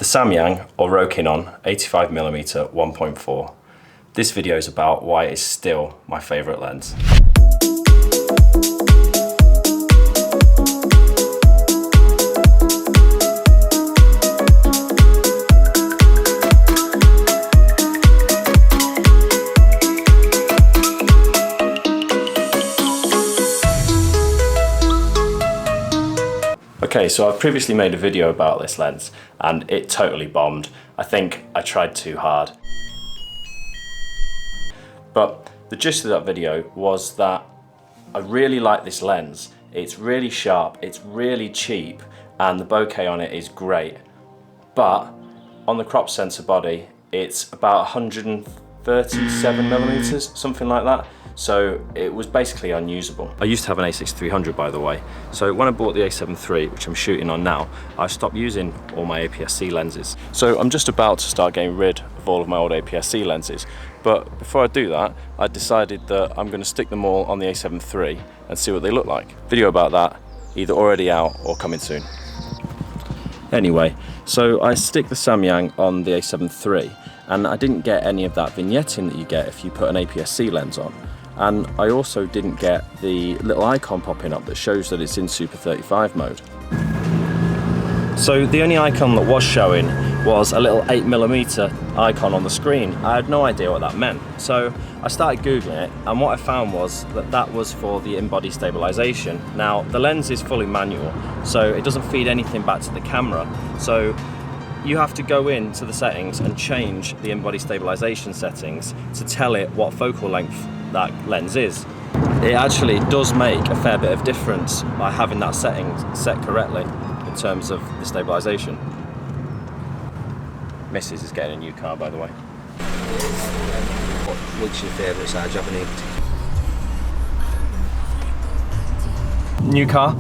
The Samyang or Rokinon 85mm 1.4. This video is about why it's still my favourite lens. Okay, so I've previously made a video about this lens and it totally bombed. I think I tried too hard. But the gist of that video was that I really like this lens. It's really sharp, it's really cheap, and the bokeh on it is great. But on the crop sensor body, it's about 137mm, something like that. So it was basically unusable. I used to have an A6-300, by the way. So when I bought the A7 III, which I'm shooting on now, I stopped using all my APS-C lenses. So I'm just about to start getting rid of all of my old APS-C lenses. But before I do that, I decided that I'm going to stick them all on the A7 III and see what they look like. Video about that, either already out or coming soon. Anyway, so I stick the Samyang on the A7 III, and I didn't get any of that vignetting that you get if you put an APS-C lens on. And I also didn't get the little icon popping up that shows that it's in Super 35 mode. So the only icon that was showing was a little 8mm icon on the screen. I had no idea what that meant. So I started Googling it, and what I found was that that was for the in-body stabilization. Now, the lens is fully manual, so it doesn't feed anything back to the camera. So you have to go into the settings and change the in-body stabilization settings to tell it what focal length that lens is. It actually does make a fair bit of difference by having that setting set correctly in terms of the stabilization. Mrs. is getting a new car, by the way. What's your favourite side? Do you have any? New car.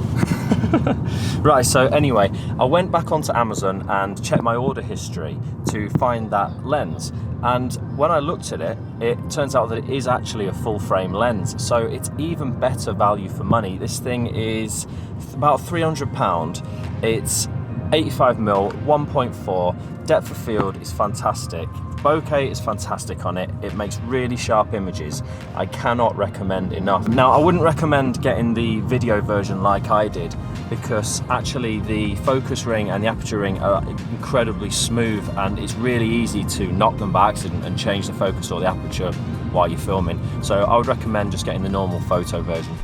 Right, so anyway, I went back onto Amazon and checked my order history to find that lens. And when I looked at it, it turns out that it is actually a full frame lens. So it's even better value for money. This thing is about £300. It's 85mm, 1.4, depth of field is fantastic. Bokeh is fantastic on it. It makes really sharp images. I cannot recommend enough. Now, I wouldn't recommend getting the video version like I did, because actually the focus ring and the aperture ring are incredibly smooth, and it's really easy to knock them by accident and change the focus or the aperture while you're filming. So I would recommend just getting the normal photo version.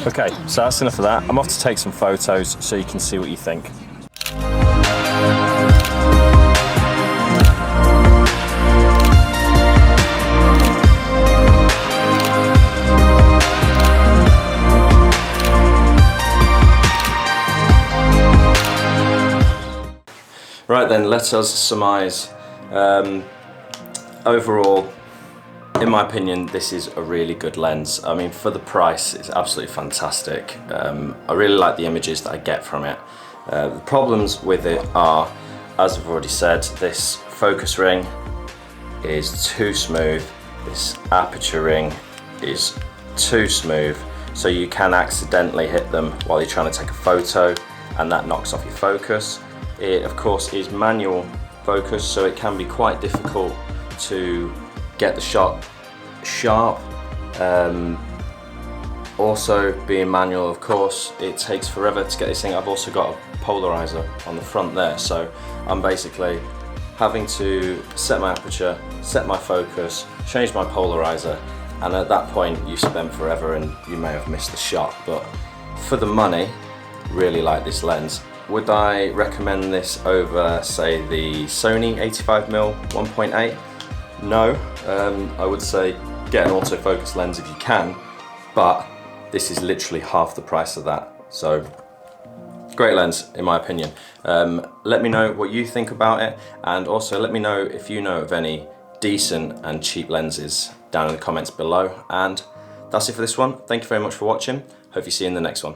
Okay, so that's enough of that. I'm off to take some photos so you can see what you think. Right then, let us surmise. Overall, in my opinion, this is a really good lens. I mean, for the price, it's absolutely fantastic. I really like the images that I get from it. The problems with it are, as I've already said, this focus ring is too smooth. This aperture ring is too smooth. So you can accidentally hit them while you're trying to take a photo, and that knocks off your focus. It, of course, is manual focus, so it can be quite difficult to get the shot sharp. Also, being manual, of course, it takes forever to get this thing. I've also got a polarizer on the front there, so I'm basically having to set my aperture, set my focus, change my polarizer, and at that point you spend forever and you may have missed the shot. But for the money, really like this lens. Would I recommend this over, say, the Sony A7iii 1.8? No. I would say get an autofocus lens if you can, but this is literally half the price of that. So, great lens, in my opinion. Let me know what you think about it, and also let me know if you know of any decent and cheap lenses down in the comments below. And that's it for this one. Thank you very much for watching. Hope you see you in the next one.